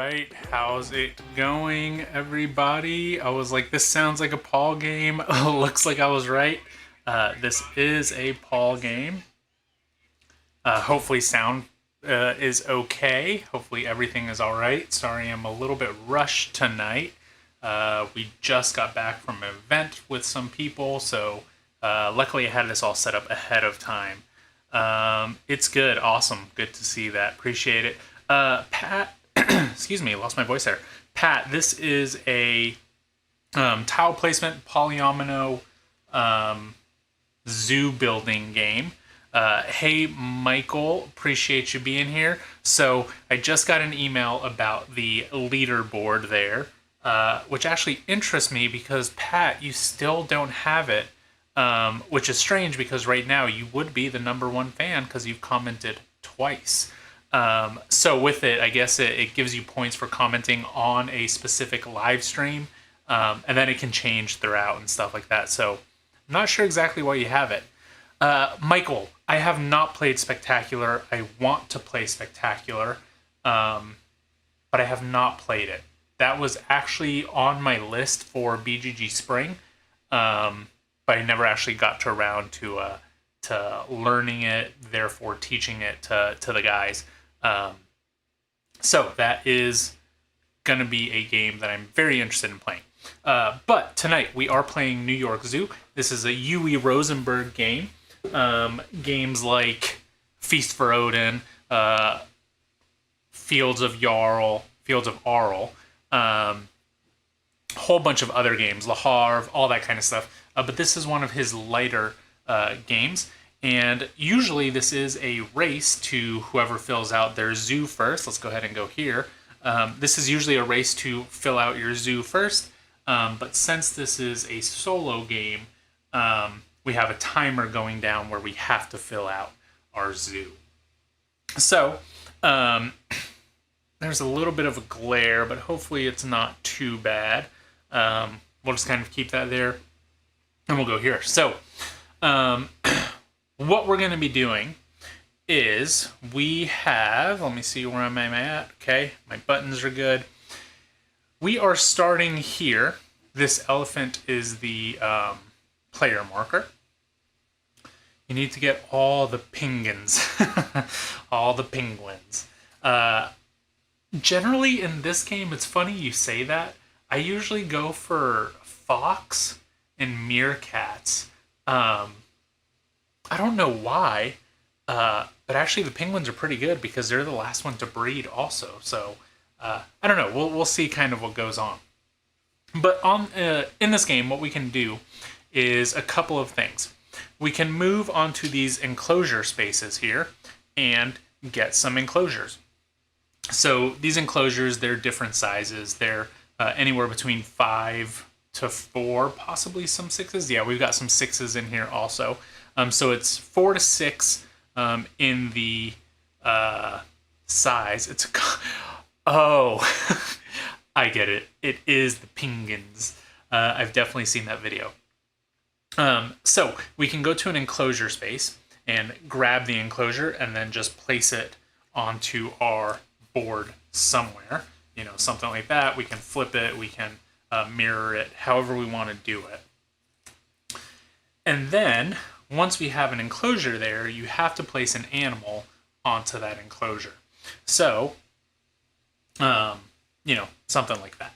right, how's it going, everybody? I was like, this sounds like a Paul game. Looks like I was right. This is a Paul game. Hopefully sound is okay. Hopefully everything is all right. Sorry, I'm a little bit rushed tonight. We just got back from an event with some people, so luckily I had this all set up ahead of time. It's good. Awesome. Good to see that. Appreciate it. Pat, excuse me, lost my voice there. Pat, this is a tile placement polyomino zoo building game. Hey, Michael, appreciate you being here. So I just got an email about the leaderboard there, which actually interests me because, Pat, you still don't have it, which is strange because right now you would be the #1 fan because you've commented twice. So with it, I guess it gives you points for commenting on a specific live stream, and then it can change throughout and stuff like that. So I'm not sure exactly why you have it. Michael, I have not played Spectacular. I want to play Spectacular, but I have not played it. That was actually on my list for BGG Spring, but I never actually got around to learning it, therefore teaching it to the guys. So that is going to be a game that I'm very interested in playing. But tonight we are playing New York Zoo. This is a Uwe Rosenberg game. Games like Feast for Odin, Fields of Arl, whole bunch of other games, Le Havre, all that kind of stuff. But this is one of his lighter games. And usually this is a race to whoever fills out their zoo first. Let's go ahead and go here. This is usually a race to fill out your zoo first. But since this is a solo game, we have a timer going down where we have to fill out our zoo. So there's a little bit of a glare, but hopefully it's not too bad. We'll just kind of keep that there. And we'll go here. So what we're going to be doing is we have, let me see where I'm at. Okay, my buttons are good. We are starting here. This elephant is the player marker. You need to get all the penguins. All the penguins. Generally in this game, it's funny you say that. I usually go for fox and meerkats. I don't know why, but actually the penguins are pretty good because they're the last one to breed also. So I don't know. We'll see kind of what goes on. But in this game, what we can do is a couple of things. We can move onto these enclosure spaces here and get some enclosures. So these enclosures, they're different sizes. They're anywhere between 5 to 4, possibly some 6s. Yeah, we've got some 6s in here also. So it's 4 to 6 in the size. It's oh, I get it. It is the penguins. I've definitely seen that video. So we can go to an enclosure space and grab the enclosure and then just place it onto our board somewhere. You know, something like that. We can flip it. We can mirror it, however we want to do it. And then once we have an enclosure there, you have to place an animal onto that enclosure. So, you know, something like that.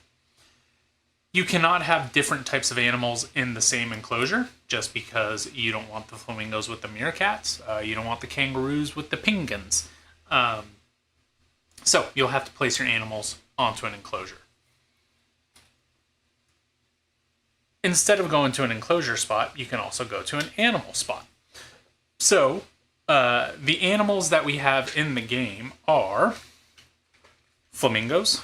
You cannot have different types of animals in the same enclosure just because you don't want the flamingos with the meerkats. You don't want the kangaroos with the penguins. So you'll have to place your animals onto an enclosure. Instead of going to an enclosure spot, you can also go to an animal spot. So the animals that we have in the game are flamingos,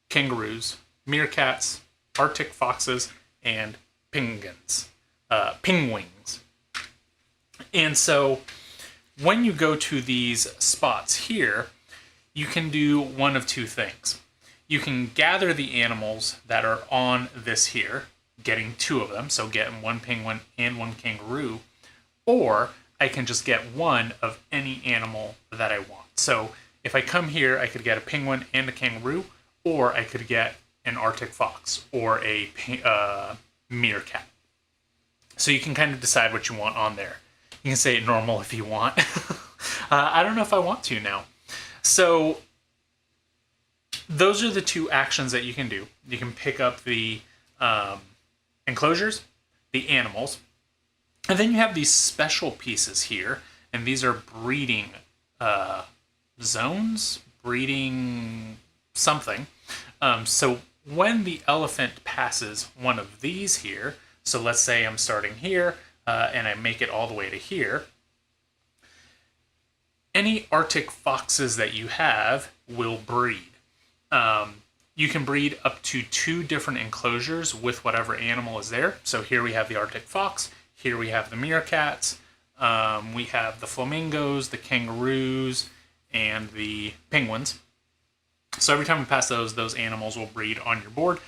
kangaroos, meerkats, Arctic foxes, and penguins. Penguins. And so when you go to these spots here, you can do one of two things. You can gather the animals that are on this here, getting 2 of them, so getting 1 penguin and 1 kangaroo, or I can just get 1 of any animal that I want. So if I come here, I could get a penguin and a kangaroo, or I could get an Arctic fox or a meerkat. So you can kind of decide what you want on there. You can say normal if you want. I don't know if I want to now. So those are the two actions that you can do. You can pick up the enclosures, the animals, and then you have these special pieces here, and these are breeding zones, breeding something. So when the elephant passes one of these here, so let's say I'm starting here and I make it all the way to here, any Arctic foxes that you have will breed. You can breed up to 2 different enclosures with whatever animal is there. So here we have the Arctic fox, here we have the meerkats, we have the flamingos, the kangaroos, and the penguins. So every time we pass those animals will breed on your board.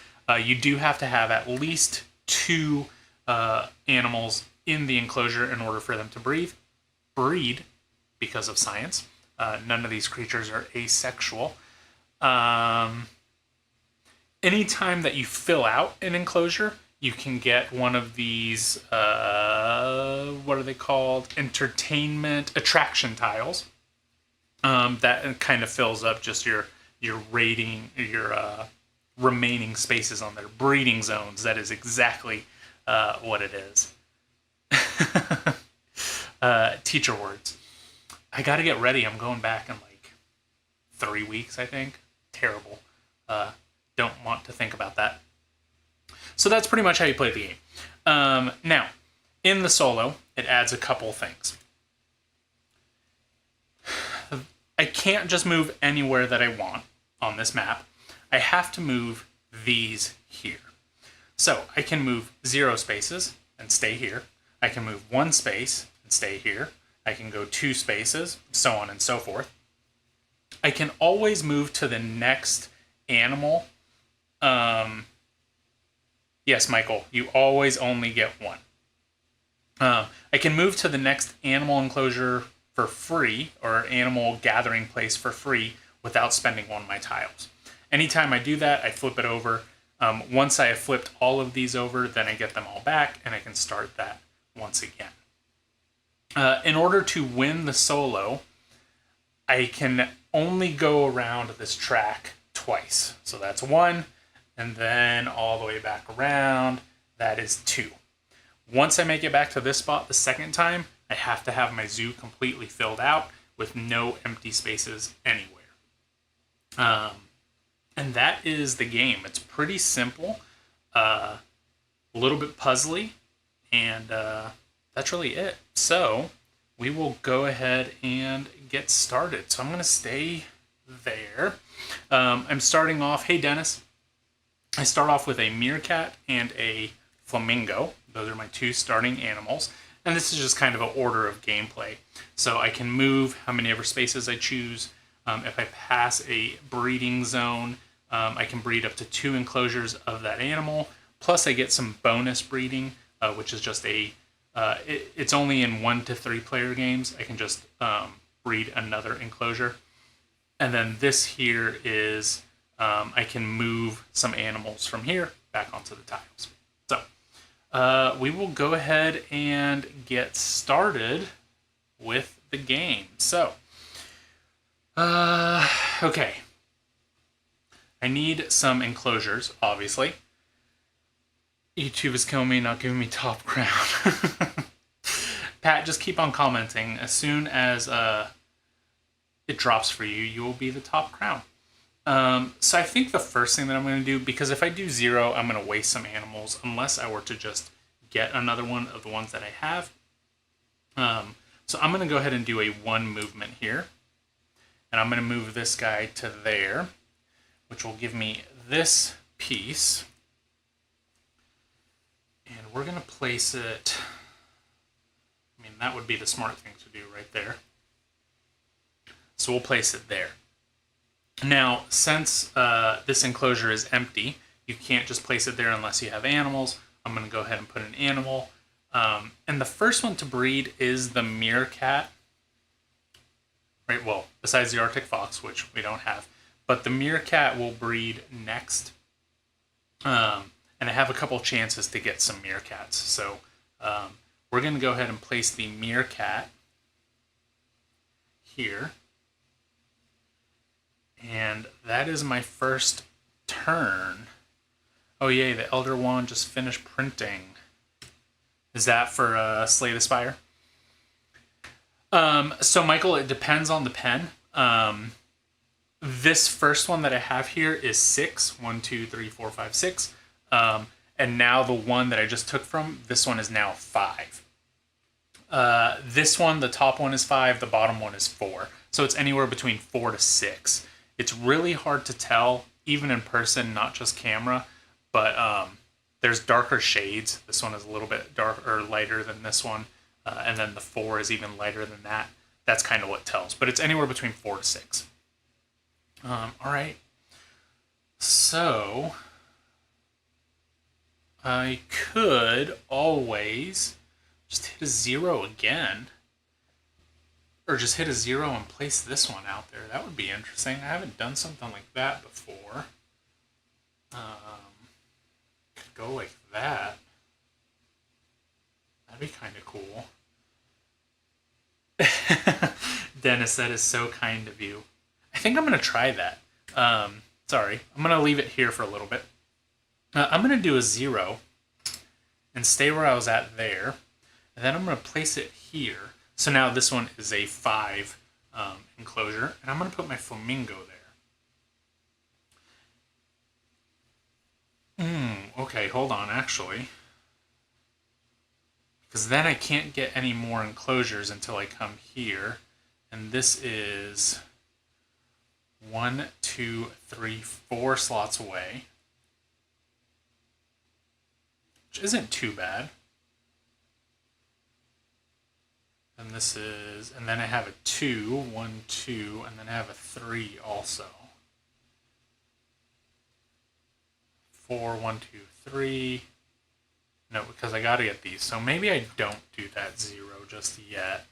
You do have to have at least 2 animals in the enclosure in order for them to breed because of science. None of these creatures are asexual. Anytime that you fill out an enclosure, you can get one of these, what are they called? Entertainment attraction tiles. That kind of fills up just your rating, your remaining spaces on their breeding zones. That is exactly what it is. Teacher words. I got to get ready. I'm going back in like 3 weeks, I think. Terrible. Don't want to think about that. So that's pretty much how you play the game. Now, in the solo, it adds a couple things. I can't just move anywhere that I want on this map. I have to move these here. So I can move 0 spaces and stay here. I can move 1 space and stay here. I can go 2 spaces, so on and so forth. I can always move to the next animal. Yes, Michael, you always only get 1. I can move to the next animal enclosure for free, or animal gathering place for free, without spending one of my tiles. Anytime I do that, I flip it over. Once I have flipped all of these over, then I get them all back, and I can start that once again. In order to win the solo, I can only go around this track twice. So that's 1, and then all the way back around, that is 2. Once I make it back to this spot the second time, I have to have my zoo completely filled out with no empty spaces anywhere. And that is the game. It's pretty simple, a little bit puzzly, and that's really it. So we will go ahead and get started. So I'm going to stay there. I'm starting off, hey Dennis, I start off with a meerkat and a flamingo. Those are my 2 starting animals. And this is just kind of an order of gameplay. So I can move how many ever spaces I choose. If I pass a breeding zone, I can breed up to 2 enclosures of that animal. Plus I get some bonus breeding, which is just it's only in 1 to 3 player games. I can just breed another enclosure. And then this here is, I can move some animals from here back onto the tiles. So we will go ahead and get started with the game. So, okay. I need some enclosures, obviously. YouTube is killing me, not giving me top crown. Pat, just keep on commenting. As soon as it drops for you, you will be the top crown. So I think the first thing that I'm going to do, because if I do 0, I'm going to waste some animals unless I were to just get another one of the ones that I have. So I'm going to go ahead and do a 1 movement here. And I'm going to move this guy to there, which will give me this piece. And we're going to place it, I mean, that would be the smart thing to do right there. So we'll place it there. Now, since this enclosure is empty, you can't just place it there unless you have animals. I'm going to go ahead and put an animal. And the first one to breed is the meerkat. Right, well, besides the Arctic fox, which we don't have. but the meerkat will breed next. And I have a couple chances to get some meerkats. So we're going to go ahead and place the meerkat here. And that is my first turn. Oh yay, the Elder Wand just finished printing. Is that for Slay the Spire? So Michael, it depends on the pen. This first one that I have here is 6. 1, 2, 3, 4, 5, 6. And now the one that I just took from, this one is now 5. This one, the top one is 5, the bottom one is 4. So it's anywhere between 4 to 6. It's really hard to tell, even in person, not just camera. But there's darker shades. This one is a little bit darker or lighter than this one. And then the 4 is even lighter than that. That's kind of what tells. But it's anywhere between 4 to 6. All right. So I could always just hit a 0 again. Or just hit a 0 and place this one out there. That would be interesting. I haven't done something like that before. Could go like that. That'd be kind of cool. Dennis, that is so kind of you. I think I'm going to try that. Sorry. I'm going to leave it here for a little bit. I'm going to do a 0 and stay where I was at there. And then I'm going to place it here. So now this one is a 5 enclosure. And I'm going to put my flamingo there. Okay, hold on, actually. Because then I can't get any more enclosures until I come here. And this is 1, 2, 3, 4 slots away. Which isn't too bad. And this is, and then I have a 2, 1, 2, and then I have a 3 also. 4, 1, 2, 3. No, because I gotta get these. So maybe I don't do that 0 just yet.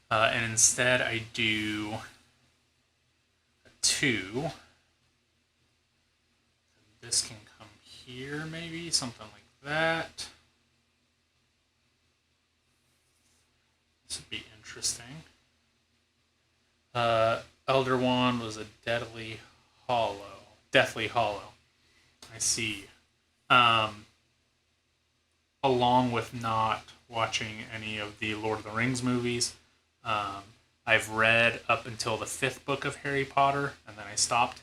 And instead I do a 2. This can come here maybe, something like that. This would be interesting. Elder Wand was a deathly hollow. I see. Along with not watching any of the Lord of the Rings movies. I've read up until the 5th book of Harry Potter, and then I stopped.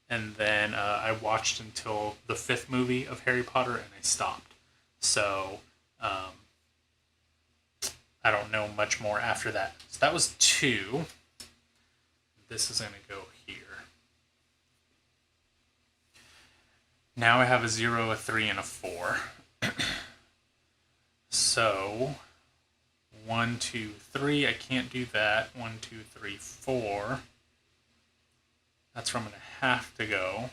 And then I watched until the 5th movie of Harry Potter, and I stopped. So I don't know much more after that. So that was 2. This is going to go here. Now I have a 0, a 3, and a 4. So 1, 2, 3. I can't do that. 1, 2, 3, 4. That's where I'm going to have to go.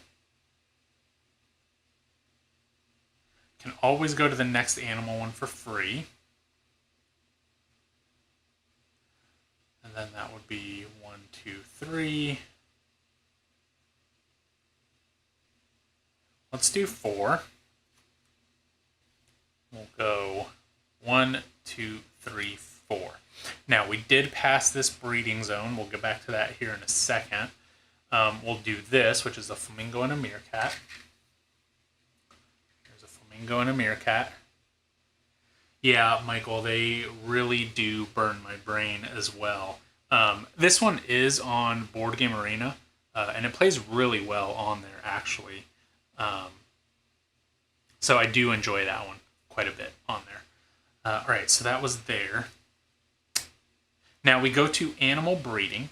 Can always go to the next animal one for free. And then that would be 1, 2, 3. Let's do 4. We'll go 1, 2, 3, 4. Now, we did pass this breeding zone. We'll get back to that here in a second. We'll do this, which is a flamingo and a meerkat. There's a flamingo and a meerkat. Yeah, Michael, they really do burn my brain as well. This one is on Board Game Arena, and it plays really well on there, actually. So I do enjoy that one quite a bit on there. All right, so that was there. Now we go to animal breeding.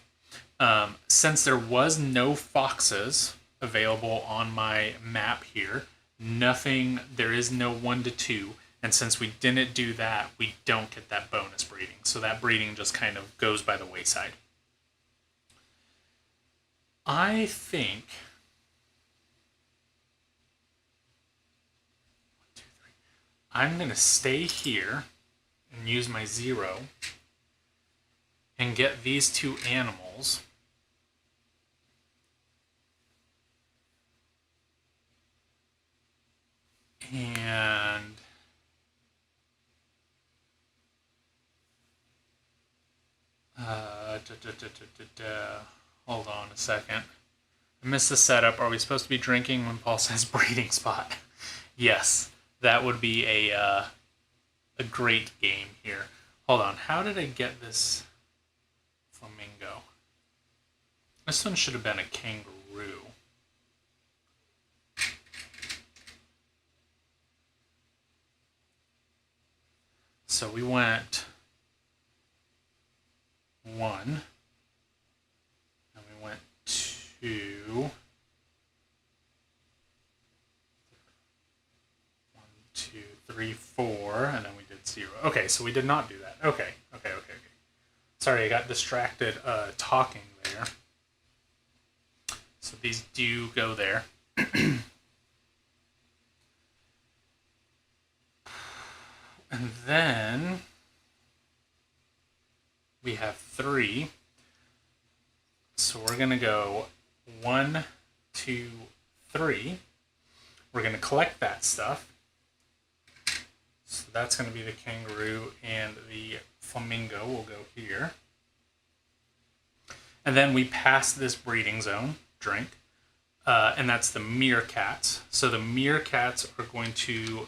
Since there was no foxes available on my map here, there is no 1 to 2. And since we didn't do that, we don't get that bonus breeding. So that breeding just kind of goes by the wayside. I think... 1, 2, 3. I'm going to stay here and use my 0 and get these 2 animals. And hold on a second. I missed the setup. Are we supposed to be drinking when Paul says breeding spot? Yes, that would be a great game here. Hold on. How did I get this flamingo? This one should have been a kangaroo. So we went 1, and we went 2, 1, 2, 3, 4, and then we did 0. Okay, so we did not do that. Okay. Sorry, I got distracted talking there. So these do go there. And then we have 3. So we're going to go 1, 2, 3. We're going to collect that stuff. So that's going to be the kangaroo, and the flamingo will go here. And then we pass this breeding zone, drink, and that's the meerkats. So the meerkats are going to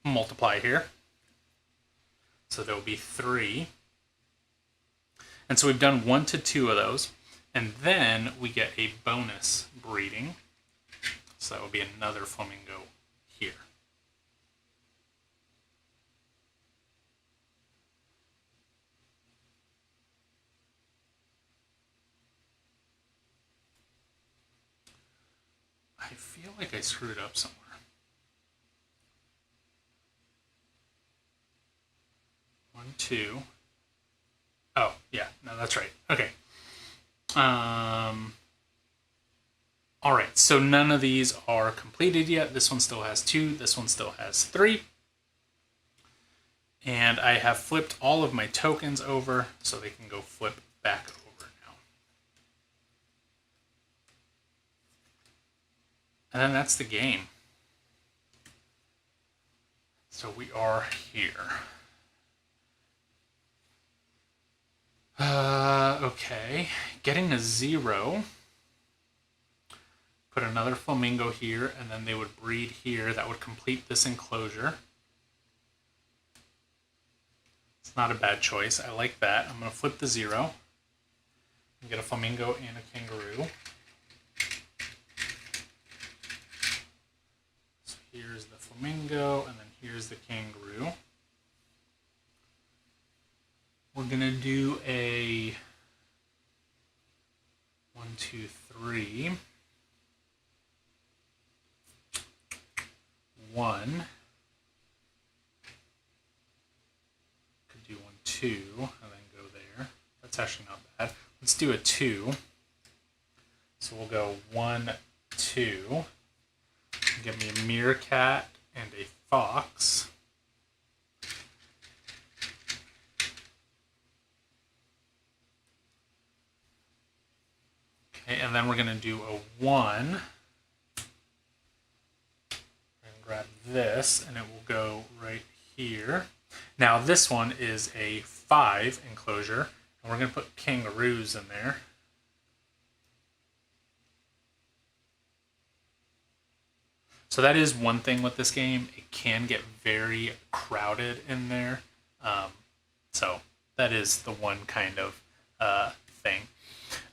multiply here. So there'll be 3. And so we've done 1 to 2 of those. And then we get a bonus breeding. So that will be another flamingo here. I feel like I screwed up somewhere. 1, 2. Oh, yeah. No, that's right. Okay. All right. So none of these are completed yet. This one still has 2. This one still has 3. And I have flipped all of my tokens over so they can go flip back over now. And then that's the game. So we are here. Okay, getting a 0. Put another flamingo here, and then they would breed here. That would complete this enclosure. It's not a bad choice. I like that. I'm going to flip the 0 and get a flamingo and a kangaroo. So here's the flamingo, and then here's the kangaroo. We're going to do a 1, 2, 3. 1. Could do 1, 2, and then go there. That's actually not bad. Let's do a 2. So we'll go 1, 2. Give me a meerkat and a fox. Okay, and then we're going to do a 1. Grab this, and it will go right here. Now this one is a 5 enclosure, and we're going to put kangaroos in there. So that is one thing with this game. It can get very crowded in there. So that is the one kind of thing.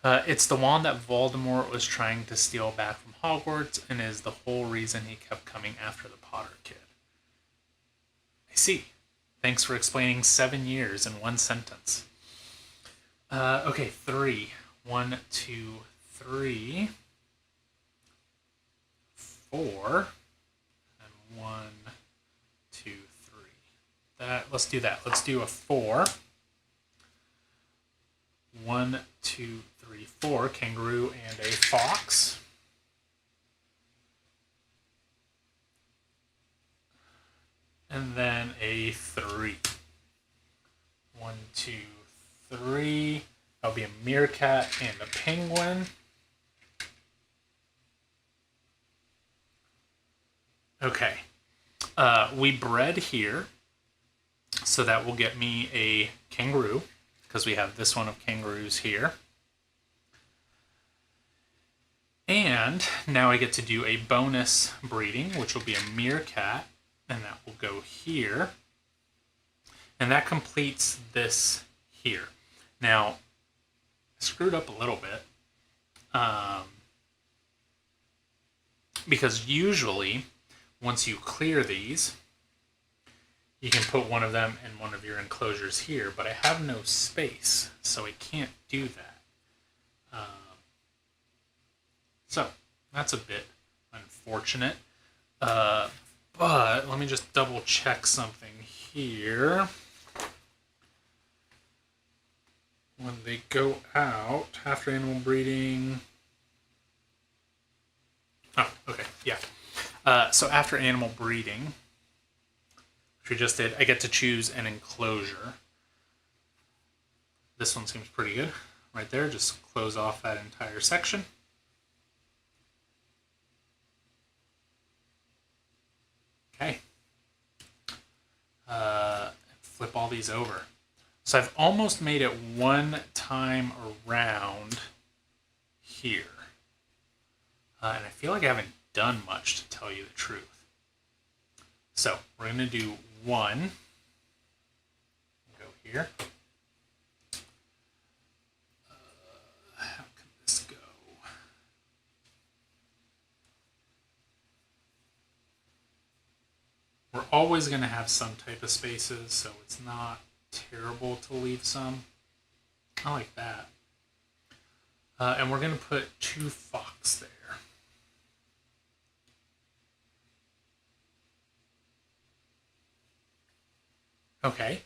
It's the one that Voldemort was trying to steal back from Hogwarts, and is the whole reason he kept coming after the Potter kid. I see. Thanks for explaining 7 years in one sentence. Okay, 3. 1, 2, 3. 4. And 1, 2, 3. Let's do that. Let's do a 4. 1, 2, 3, 4. Kangaroo and a fox. And then a 3. 1, 2, 3. That'll be a meerkat and a penguin. Okay. we bred here, so that will get me a kangaroo, because we have this one of kangaroos here. And now I get to do a bonus breeding, which will be a meerkat, and that will go here. And that completes this here. Now, I screwed up a little bit. Because usually, once you clear these, you can put one of them in one of your enclosures here, but I have no space, so I can't do that. So that's a bit unfortunate. But let me just double check something here. When they go out after animal breeding. Oh, okay, yeah. So after animal breeding, which we just did, I get to choose an enclosure. This one seems pretty good right there. Just close off that entire section. Okay. Flip all these over. So I've almost made it one time around here. And I feel like I haven't done much, to tell you the truth. So we're going to do one. Go here. How can this go? We're always going to have some type of spaces, so it's not terrible to leave some. I like that. And we're going to put 2 fox there. Okay.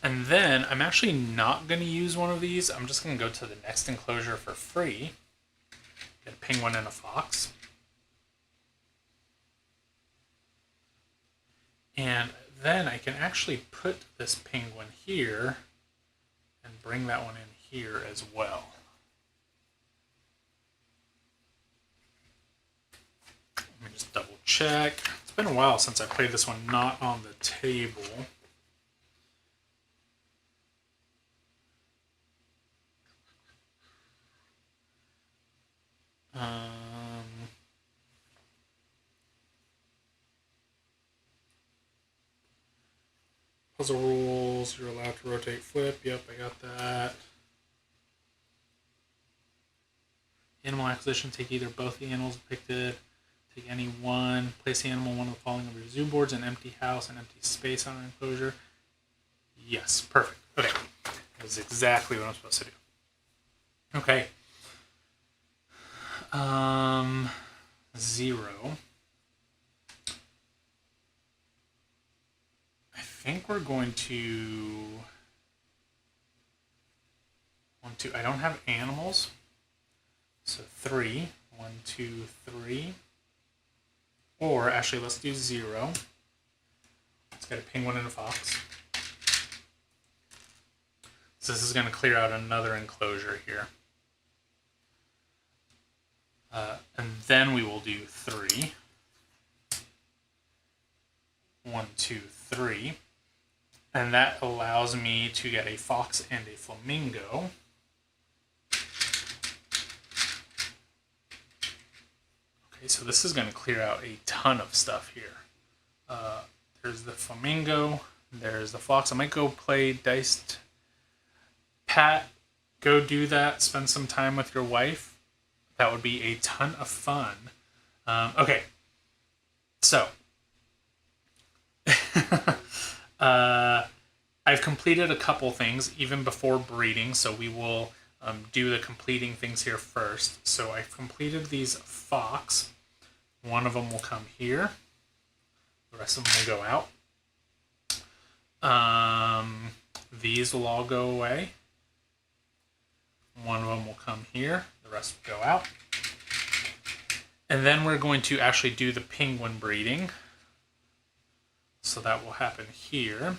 And then I'm actually not going to use one of these. I'm just going to go to the next enclosure for free. Get a penguin and a fox. And then I can actually put this penguin here and bring that one in here as well. Let me just double check. It's been a while since I played this one not on the table. Puzzle rules, you're allowed to rotate flip. Yep, I got that. Animal acquisition, take either both the animals depicted, take any one, place the animal on one of the following of your zoo boards, an empty house, an empty space on an enclosure. Yes, perfect. Okay, that's exactly what I'm supposed to do. Okay. 0. I think we're going to I don't have animals. So 3. 1, 2, 3. Or actually, let's do 0. Let's get a penguin and a fox. So this is going to clear out another enclosure here. And then we will do 3. 1, 2, 3. And that allows me to get a fox and a flamingo. Okay, so this is going to clear out a ton of stuff here. There's the flamingo. There's the fox. I might go play diced. Pat, go do that. Spend some time with your wife. That would be a ton of fun. Okay, so I've completed a couple things even before breeding, so we will do the completing things here first. So I've completed these fox. One of them will come here. The rest of them will go out. These will all go away. One of them will come here. The rest will go out. And then we're going to actually do the penguin breeding. So that will happen here.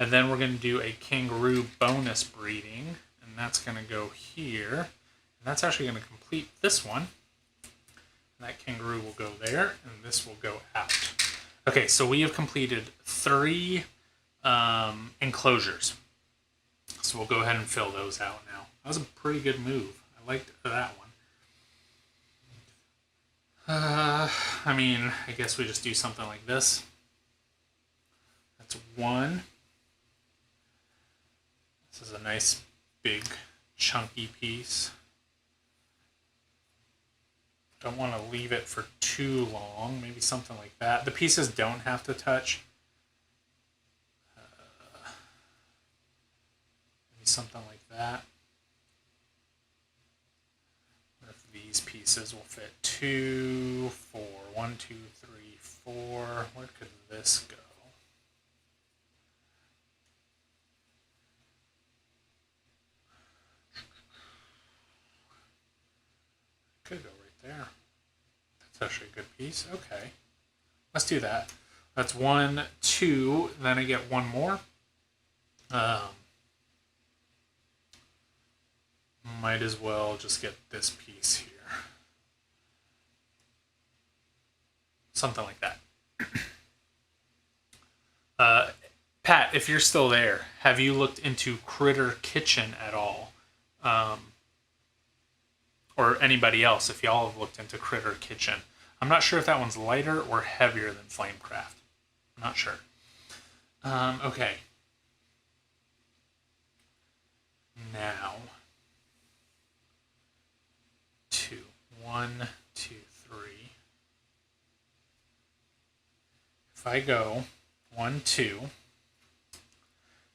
And then we're going to do a kangaroo bonus breeding. And that's going to go here. And that's actually going to complete this one. And that kangaroo will go there. And this will go out. Okay, so we have completed 3 enclosures. So we'll go ahead and fill those out now. That was a pretty good move. I liked that one. I mean, I guess we just do something like this. That's 1. This is a nice, big, chunky piece. Don't want to leave it for too long. Maybe something like that. The pieces don't have to touch. Maybe something like that. What if these pieces will fit 2, 4, 1, 2, 3, 4. Where could this go? Could go right there. That's actually a good piece. Okay. Let's do that. That's 1, 2. Then I get 1 more. Might as well just get this piece here. Something like that. Pat, if you're still there, have you looked into Critter Kitchen at all? Or anybody else, if y'all have looked into Critter Kitchen. I'm not sure if that one's lighter or heavier than Flamecraft. I'm not sure. Okay. Now, 2. 1, 2, 3. If I go 1, 2,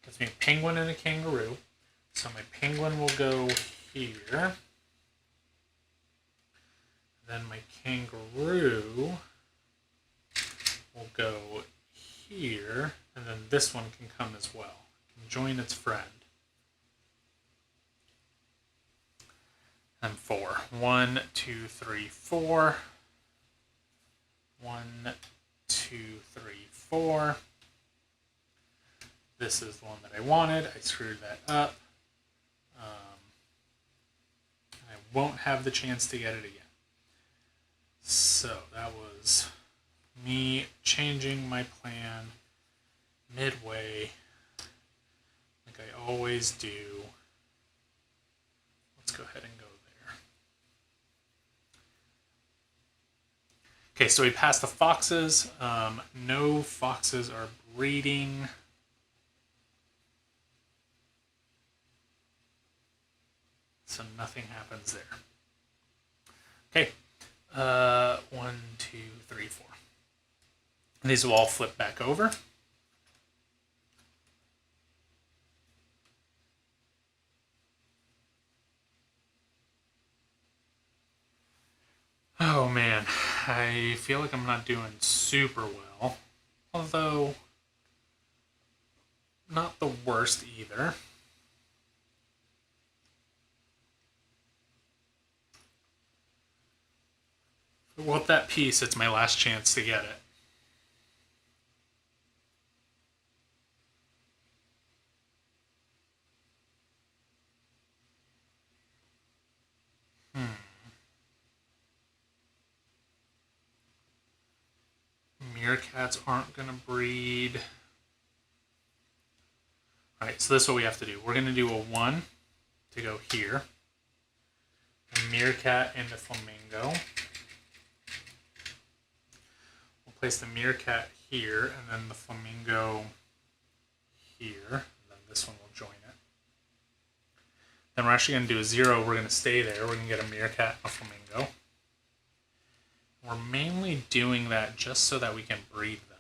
gets me a penguin and a kangaroo. So my penguin will go here. Then my kangaroo will go here, and then this one can come as well. It can join its friend. And 4. 1, 2, 3, 4. 1, 2, 3, 4. This is the one that I wanted. I screwed that up. I won't have the chance to get it again. So that was me changing my plan midway, like I always do. Let's go ahead and go there. Okay, so we passed the foxes. No foxes are breeding. So nothing happens there. Okay. 1, 2, 3, 4. And these will all flip back over. Oh man, I feel like I'm not doing super well. Although, not the worst either. If I want that piece, it's my last chance to get it. Meerkats aren't going to breed. Alright, so this is what we have to do. We're going to do a 1 to go here. A meerkat and a flamingo. We'll place the meerkat here, and then the flamingo here. And then this one will join it. Then we're actually going to do a 0. We're going to stay there. We're going to get a meerkat and a flamingo. We're mainly doing that just so that we can breed them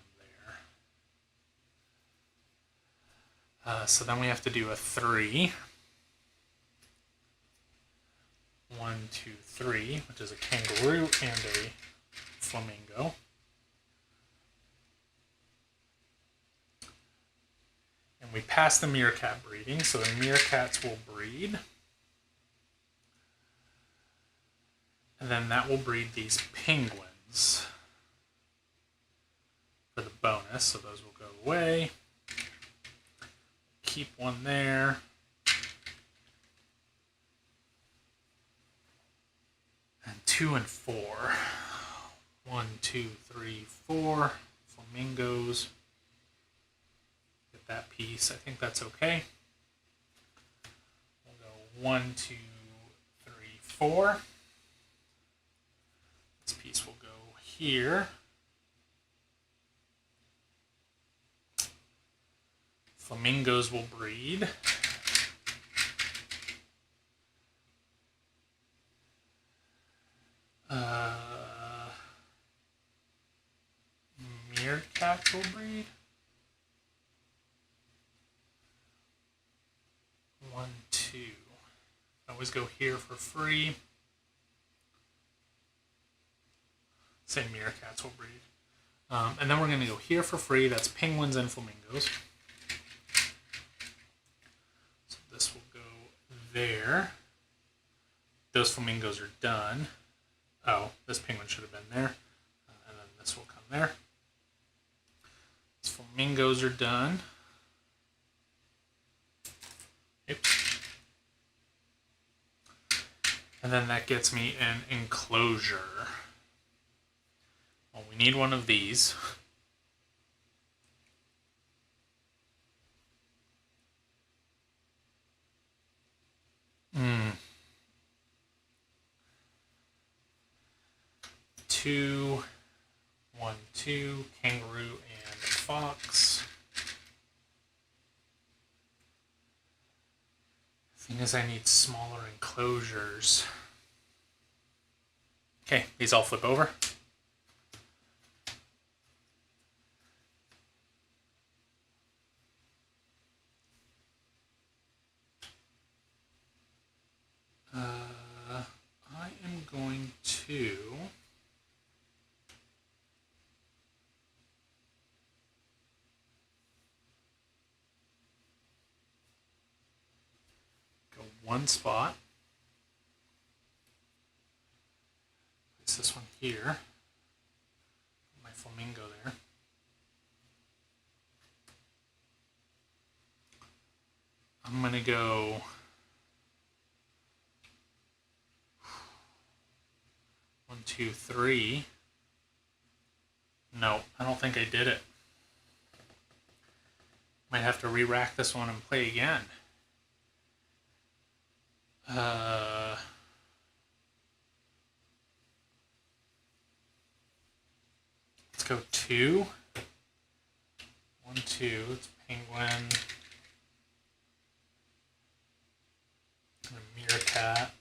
there. So then we have to do a 3. 1, 2, 3, which is a kangaroo and a flamingo. And we pass the meerkat breeding, so the meerkats will breed. And then that will breed these penguins for the bonus, so those will go away. Keep one there. And 2 and 4. 1, 2, 3, 4. flamingos. Get that piece. I think that's okay. We'll go 1, 2, 3, 4. This piece will go here. Flamingos will breed. Meerkats will breed. 1, 2. I always go here for free. Say meerkats will breed. And then we're going to go here for free. That's penguins and flamingos. So this will go there. Those flamingos are done. Oh, this penguin should have been there. And then this will come there. These flamingos are done. Oops. And then that gets me an enclosure. Well, we need one of these. Two, 1, 2, kangaroo and fox. Thing is, I need smaller enclosures. Okay, these all flip over. I am going to go one spot. Place this one here. My flamingo there. I'm going to go 1, 2, 3. No, I don't think I did it. Might have to re-rack this one and play again. Let's go 2. 1, 2. It's penguin. And a meerkat.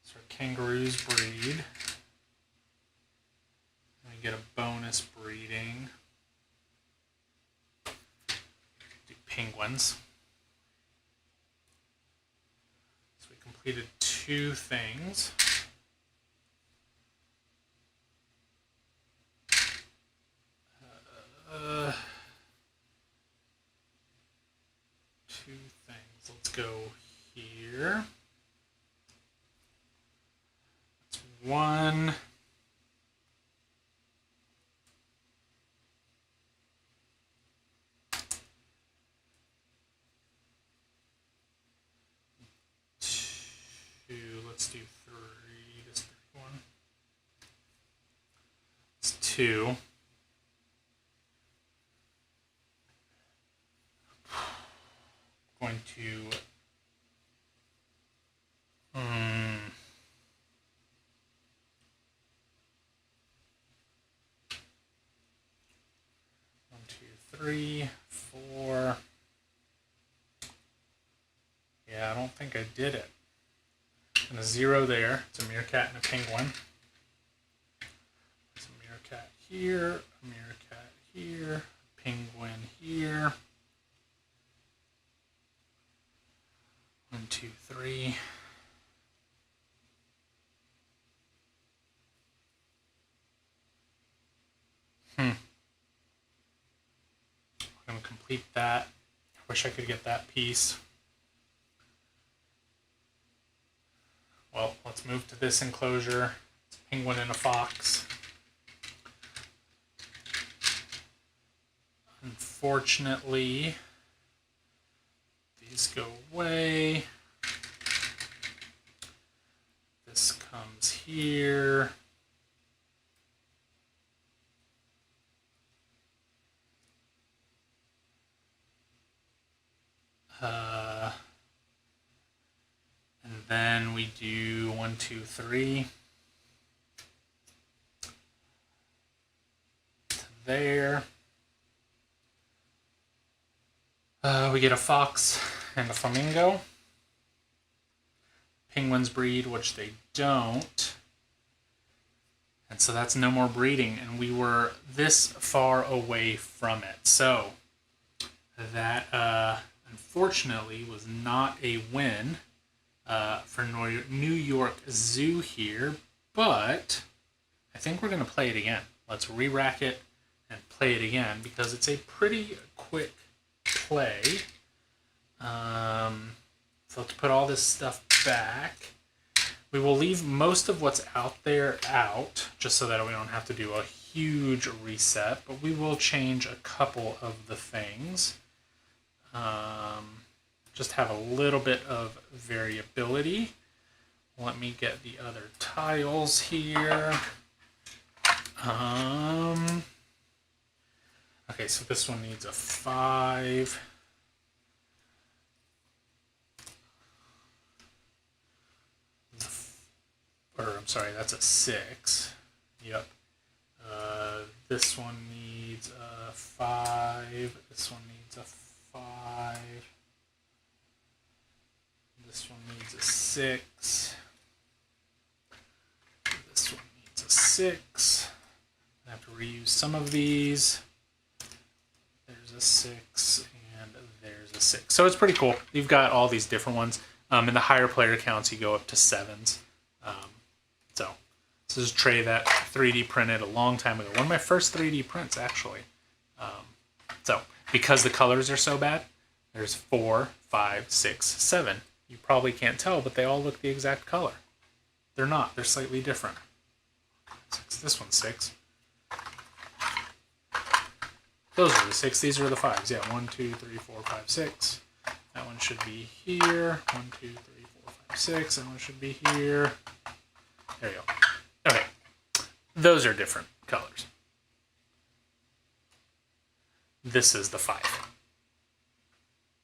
So our kangaroos breed. And we get a bonus breeding. Do penguins. So we completed 2 things. Two things. Let's go here. That's 1. Let's do 3. This 1. It's 2. Going to 1, 2, 3, 4. Yeah, I don't think I did it. And a 0 there. It's a meerkat and a penguin. There's a meerkat here, a meerkat here, a penguin here. 1, 2, 3. I'm going to complete that. I wish I could get that piece. Well, let's move to this enclosure. It's a penguin and a fox. Unfortunately, these go away. This comes here. And then we do 1, 2, 3 to there. We get a fox and a flamingo. Penguins breed, which they don't. And so that's no more breeding, and we were this far away from it. So that unfortunately was not a win for New York Zoo here, but I think we're going to play it again. Let's re-rack it and play it again because it's a pretty quick play. So let's put all this stuff back. We will leave most of what's out there out, just so that we don't have to do a huge reset, but we will change a couple of the things. Just have a little bit of variability. Let me get the other tiles here. Okay, so this one needs a 5. Or I'm sorry, that's a 6. Yep. This one needs a 5. This one needs a 5. This one needs a 6. This one needs a 6. I have to reuse some of these. There's a 6 and there's a 6. So it's pretty cool. You've got all these different ones. In the higher player counts, you go up to 7s. So this is a tray that 3D printed a long time ago. One of my first 3D prints, actually. So because the colors are so bad, there's 4, 5, 6, 7. You probably can't tell, but they all look the exact color. They're not. They're slightly different. This one's 6. Those are the 6. These are the 5s. Yeah, 1, 2, 3, 4, 5, 6. That one should be here. 1, 2, 3, 4, 5, 6. That one should be here. There you go. Okay. Those are different colors. This is the 5.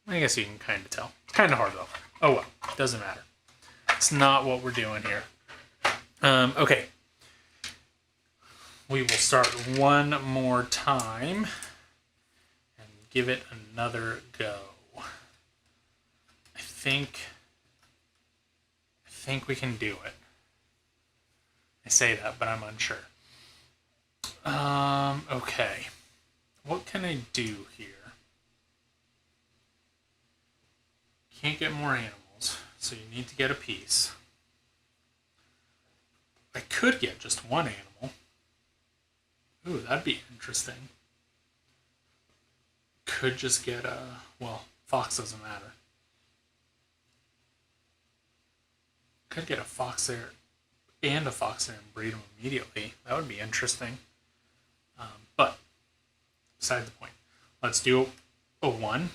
I guess you can kind of tell. It's kind of hard though. Oh well. Doesn't matter. It's not what we're doing here. Okay. We will start one more time and give it another go. I think we can do it. I say that, but I'm unsure. Okay. What can I do here? Can't get more animals, so you need to get a piece. I could get just one animal. Ooh, that'd be interesting. Could just get a... well, fox doesn't matter. Could get a fox there and a fox there and breed them immediately. That would be interesting. But beside the point. Let's do a 1. And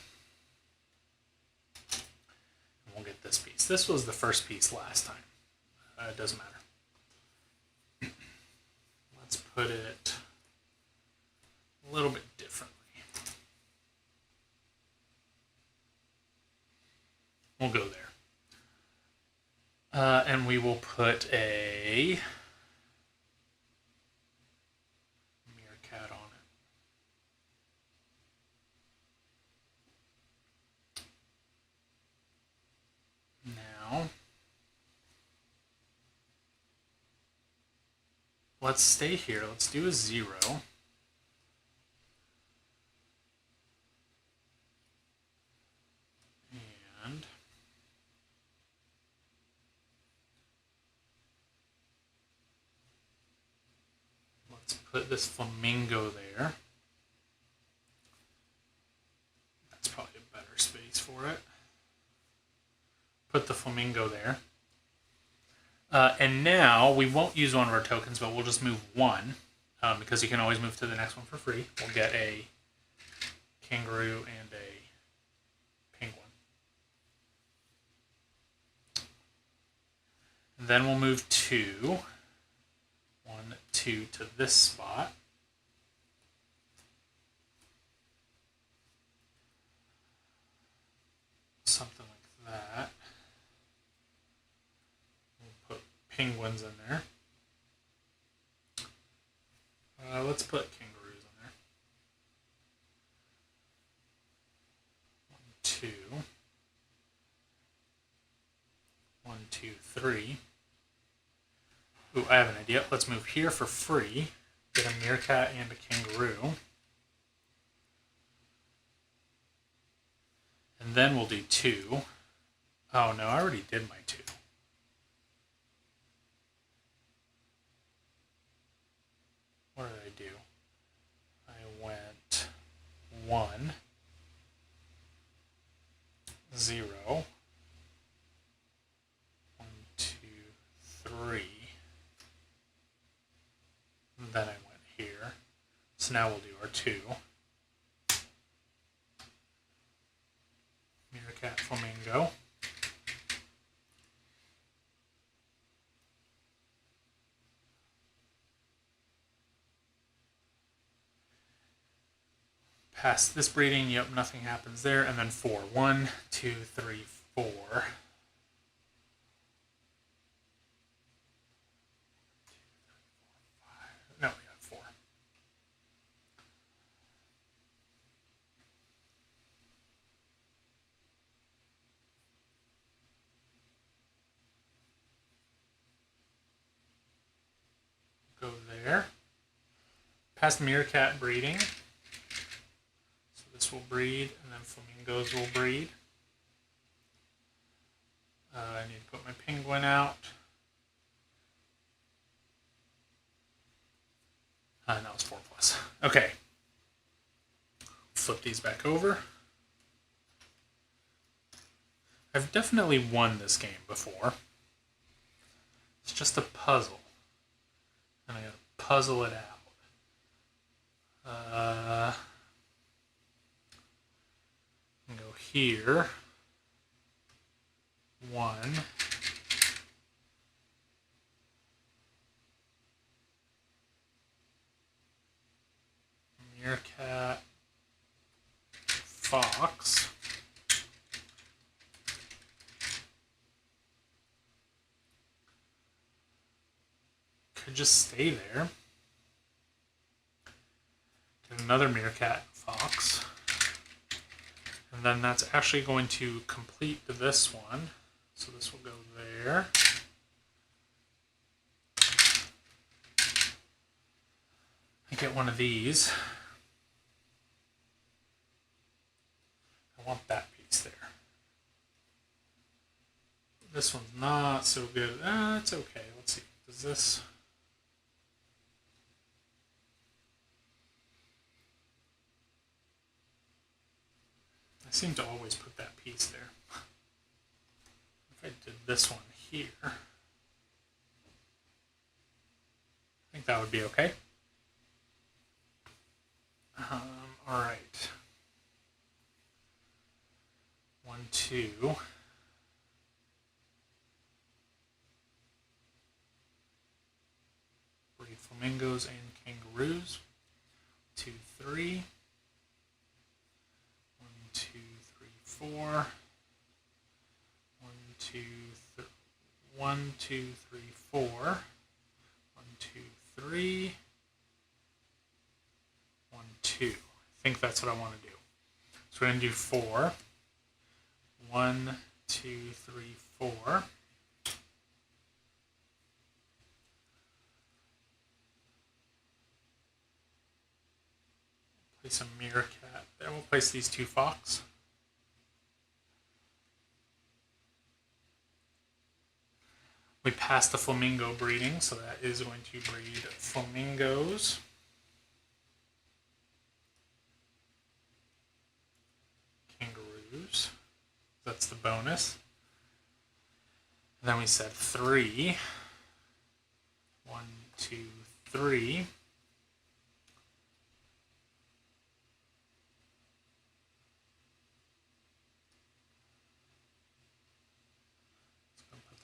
we'll get this piece. This was the first piece last time. It doesn't matter. Let's put it a little bit differently. We'll go there. And we will put a meerkat on it. Now, let's stay here. Let's do a 0. And let's put this flamingo there. That's probably a better space for it. Put the flamingo there. And now we won't use one of our tokens, but we'll just move 1 because you can always move to the next one for free. We'll get a kangaroo and a penguin. And then we'll move 2. 1, 2 to this spot. something like that. We'll put penguins in there. Let's put kangaroos in there. 1, 2. 1, 2, 3. Ooh, I have an idea. Let's move here for free. Get a meerkat and a kangaroo. And then we'll do 2. Oh no, I already did my 2. What did I do? I went 1, 0, 1, 2, 3. And then I went here. So now we'll do our 2. Meerkat, flamingo. Past this breeding, yep, nothing happens there. And then 4. 1, 2, 3, 4. No, we got 4. Go there. Past meerkat breeding. So this will breed, and then flamingos will breed. I need to put my penguin out. No, it's 4 plus. Okay. Flip these back over. I've definitely won this game before. It's just a puzzle. And I gotta puzzle it out. Go here. 1. Meerkat. Fox. Could just stay there. Get another meerkat, fox. And then that's actually going to complete this one. So this will go there. I get one of these. I want that piece there. This one's not so good. It's okay. Let's see. Does this... I seem to always put that piece there. If I did this one here, I think that would be okay. All right. 1, 2. Breed flamingos and kangaroos. 2, 3. 2, 3, 4. 1, 2, 3. 1, 2, 3, 4. 1, 2, 3. 1, 2. I think that's what I want to do. So we're going to do 4. 1, 2, 3, 4. Place a meerkat there. We'll place these 2 fox. We passed the flamingo breeding, so that is going to breed flamingos. Kangaroos. That's the bonus. And then we said 3. 1, 2, 3.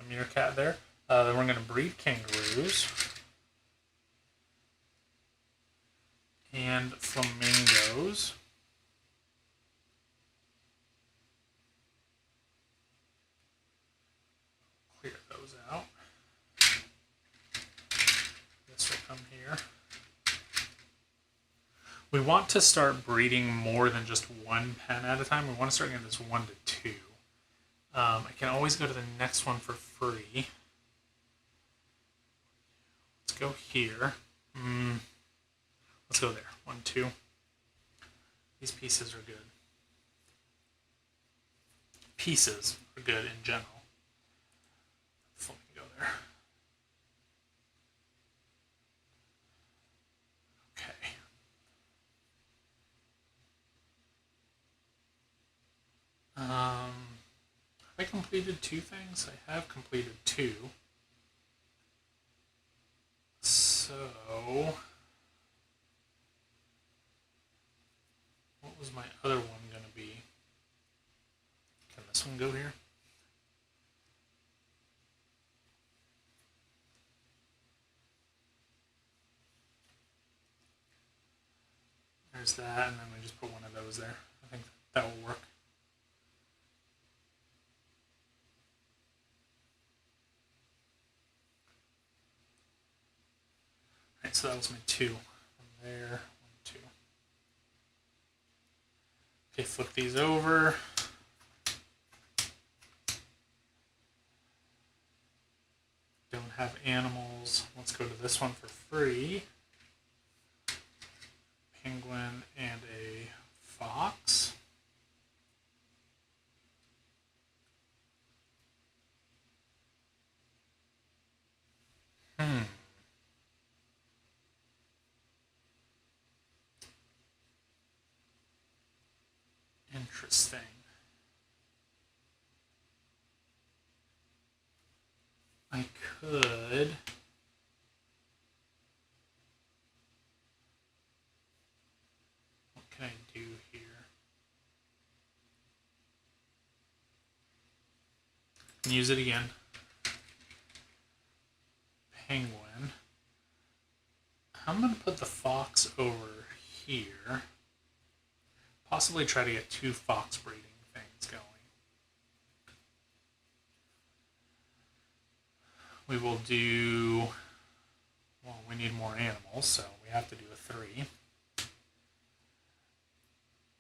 Meerkat there. Then we're going to breed kangaroos and flamingos. goes out. This will come here. We want to start breeding more than just one pen at a time. We want to start getting this 1 to 2. I can always go to the next one for free. Let's go here. Let's go there. 1, 2. These pieces are good. Pieces are good in general. Let me go there. Okay. Have I completed 2 things? I have completed 2. So, what was my other one going to be? Can this one go here? There's that, and then we just put one of those there. I think that will work. Alright, so that was my 2. From there, 1, 2. Okay, flip these over. Don't have animals. Let's go to this one for free. Penguin and a fox. Interesting. I could... What can I do here? Use it again. Penguin. I'm going to put the fox over here. Possibly try to get 2 fox breeding things going. We will do... Well, we need more animals, so we have to do a 3.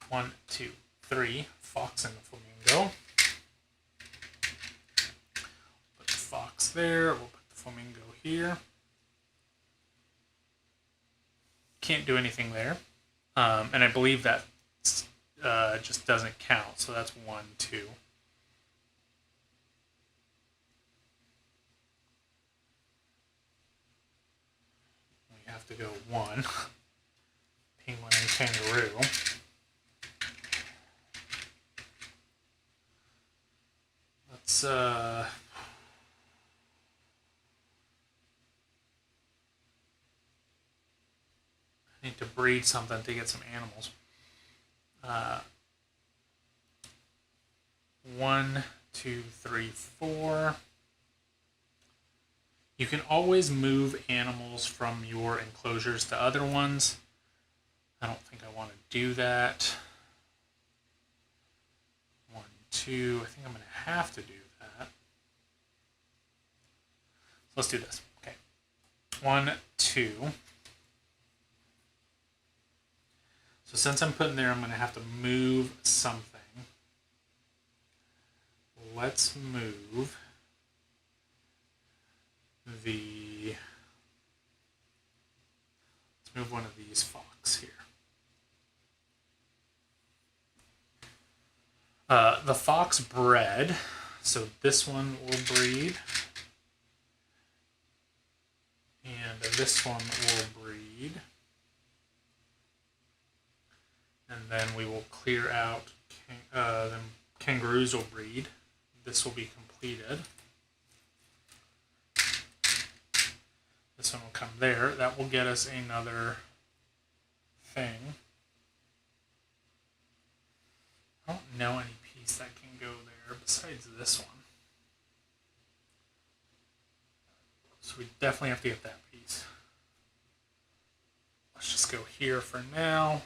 1, 2, 3. Fox and the flamingo. Put the fox there. We'll put the flamingo here. Can't do anything there. And I believe that just doesn't count. So that's 1, 2. We have to go 1. Penguin and kangaroo. Let's I need to breed something to get some animals. 1, 2, 3, 4. You can always move animals from your enclosures to other ones. I don't think I want to do that. 1, 2. I think I'm going to have to do that. So let's do this. Okay. 1, 2. So since I'm putting there, I'm going to have to move something. Let's move let's move one of these fox here. The fox bred, so this one will breed, and this one will breed, and then we will clear out. Then kangaroos will breed. This will be completed. This one will come there. That will get us another thing. I don't know any piece that can go there besides this one. So we definitely have to get that piece. Let's just go here for now.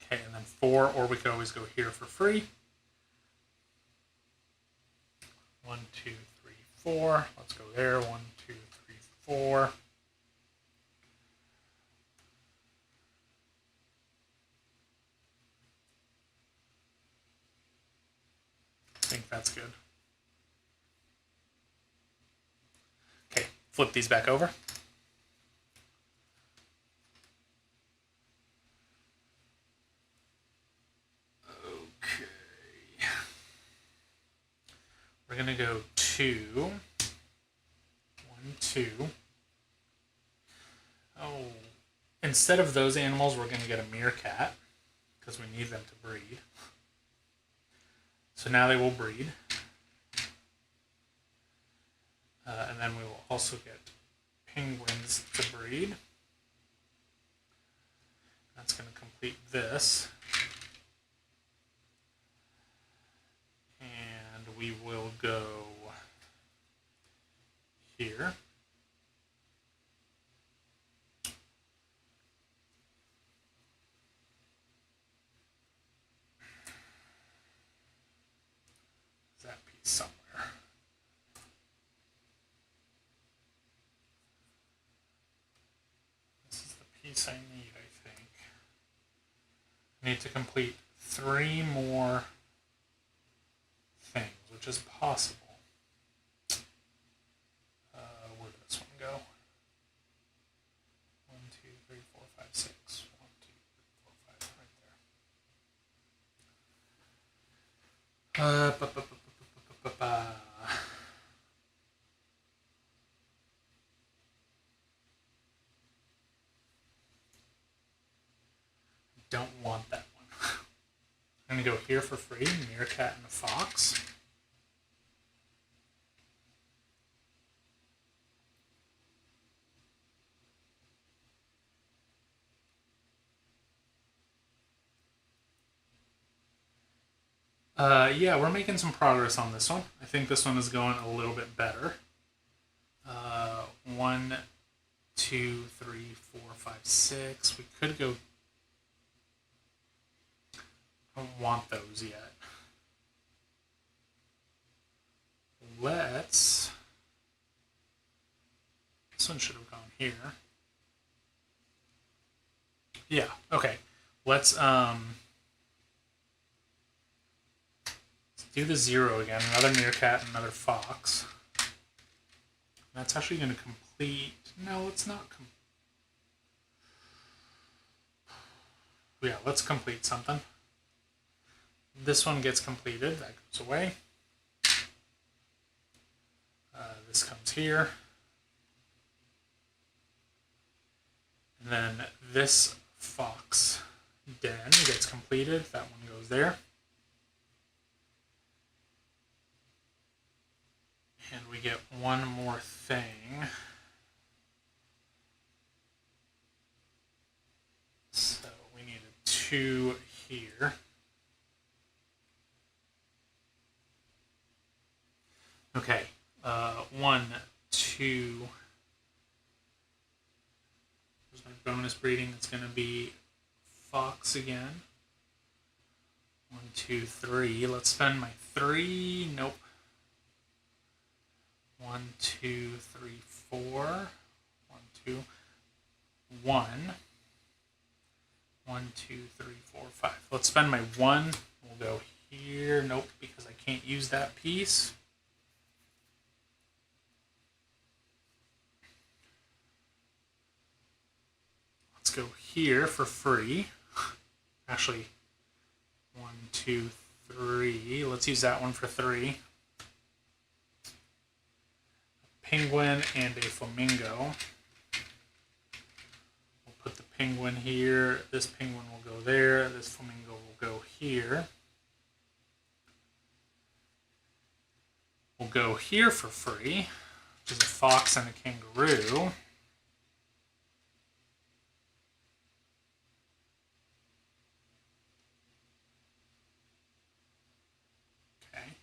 Okay, and then 4, or we could always go here for free. 1, 2, 3, 4. Let's go there. 1, 2, 3, 4. I think that's good. Okay, flip these back over. Okay. We're going to go 2, 1, 2. Oh, instead of those animals, we're going to get a meerkat because we need them to breed. So now they will breed. And then we will also get penguins to breed. That's going to complete this. And we will go here. That piece somewhere. This is the piece I need, I think. I need to complete 3 more things, which is possible. Where did this one go? 1, 2, 3, 4, 5, 6. 1, 2, 3, 4, 5, right there. Don't want that one. I'm going to go here for free, meerkat and a fox. Yeah, we're making some progress on this one. I think this one is going a little bit better. 1, 2, 3, 4, 5, 6. We could go... I don't want those yet. Let's... This one should have gone here. Yeah, okay. Let's do the 0 again. Another meerkat, another fox. That's actually going to complete... No, it's not. Yeah, let's complete something. This one gets completed. That goes away. This comes here. And then this fox den gets completed. That one goes there. And we get one more thing. So we need a 2 here. Okay, 1, 2. There's my bonus breeding. It's going to be fox again. 1, 2, 3. Let's spend my 3. Nope. 1, 2, 3, 4. 1, 2, 1. 1, 2, 3, 4, 5. Let's spend my 1. We'll go here. Nope, because I can't use that piece. Let's go here for free. Actually, 1, 2, 3. Let's use that one for 3. Penguin and a flamingo. We'll put the penguin here. This penguin will go there. This flamingo will go here. We'll go here for free, which is a fox and a kangaroo. Okay,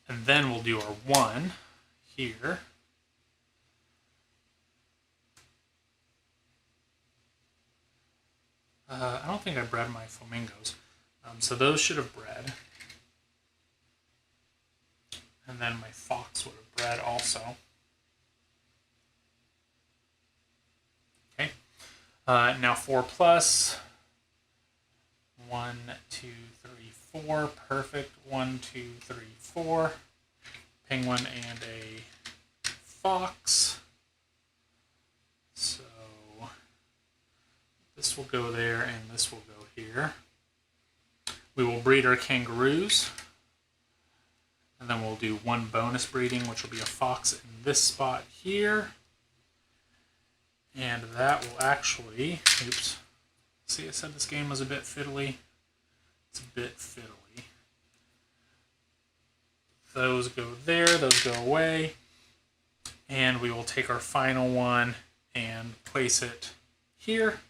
and then we'll do our 1 here. I don't think I bred my flamingos. So those should have bred. And then my fox would have bred also. Okay. Now 4 plus. 1, 2, 3, 4. Perfect. 1, 2, 3, 4. Penguin and a fox. So this will go there and this will go here. We will breed our kangaroos. And then we'll do 1 bonus breeding, which will be a fox in this spot here. And that will actually, oops. See, I said this game was a bit fiddly. It's a bit fiddly. Those go there, those go away. And we will take our final one and place it here.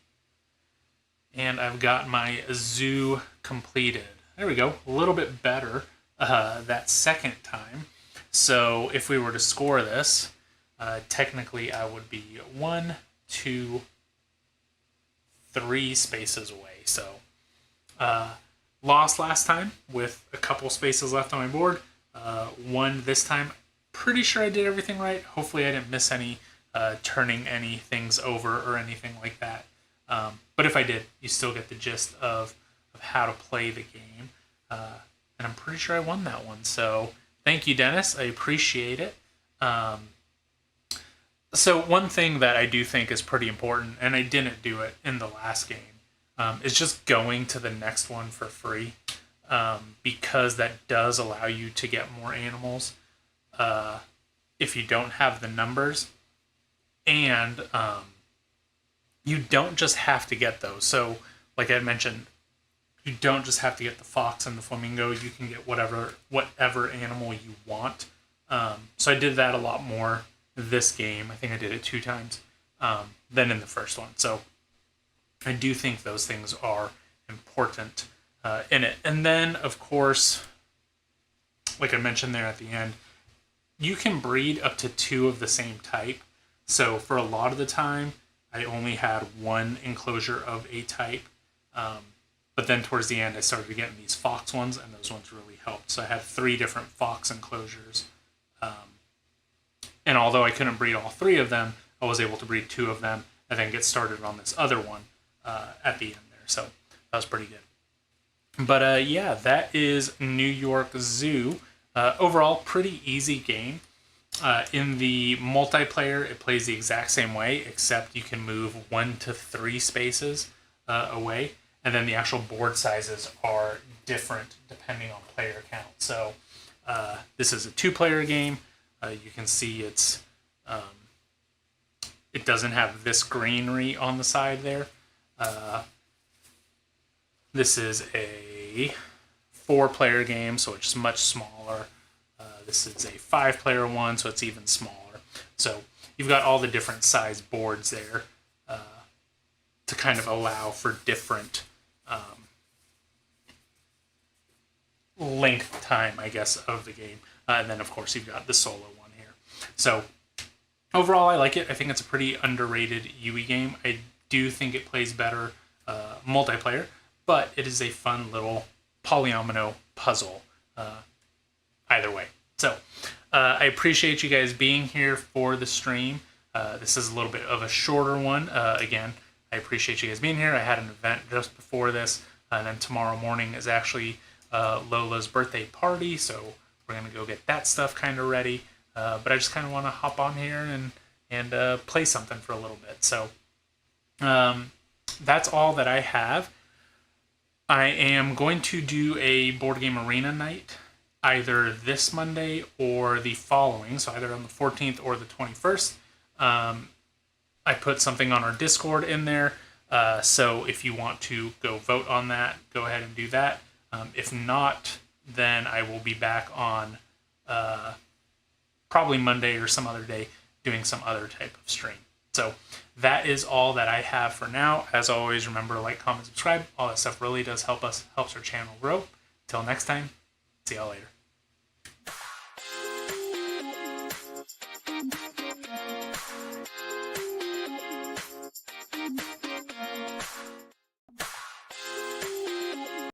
And I've got my zoo completed. There we go, a little bit better that second time. So if we were to score this, technically I would be 1, 2, 3 spaces away. So lost last time with a couple spaces left on my board. Won this time. Pretty sure I did everything right. Hopefully I didn't miss any turning any things over or anything like that. But if I did, you still get the gist of how to play the game. And I'm pretty sure I won that one. So thank you, Dennis. I appreciate it. So one thing that I do think is pretty important, and I didn't do it in the last game, is just going to the next one for free, because that does allow you to get more animals if you don't have the numbers. And you don't just have to get those. So like I mentioned, you don't just have to get the fox and the flamingo. You can get whatever animal you want. So I did that a lot more this game. I think I did it 2 times than in the first one. So I do think those things are important in it. And then, of course, like I mentioned there at the end, you can breed up to 2 of the same type. So for a lot of the time, I only had 1 enclosure of a type. But then towards the end, I started getting these fox ones, and those ones really helped. So I had 3 different fox enclosures. And although I couldn't breed all 3 of them, I was able to breed 2 of them and then get started on this other one at the end there. So that was pretty good. But yeah, that is New York Zoo. Overall, pretty easy game. In the multiplayer, it plays the exact same way, except you can move 1 to 3 spaces away. And then the actual board sizes are different depending on player count. So this is a 2-player game. You can see it doesn't have this greenery on the side there. This is a 4-player game, so it's much smaller. This is a 5-player one, so it's even smaller. So you've got all the different size boards there to kind of allow for different length time, I guess, of the game. And then, of course, you've got the solo one here. So overall, I like it. I think it's a pretty underrated UE game. I do think it plays better multiplayer, but it is a fun little polyomino puzzle either way. So I appreciate you guys being here for the stream. This is a little bit of a shorter one. Again, I appreciate you guys being here. I had an event just before this, and then tomorrow morning is actually Lola's birthday party, so we're going to go get that stuff kind of ready. But I just kind of want to hop on here and play something for a little bit. So that's all that I have. I am going to do a board game arena night either this Monday or the following, so either on the 14th or the 21st. I put something on our Discord in there, so if you want to go vote on that, go ahead and do that. If not, then I will be back on probably Monday or some other day doing some other type of stream. So that is all that I have for now. As always, remember to like, comment, subscribe. All that stuff really does help us, helps our channel grow. Till next time, see y'all later.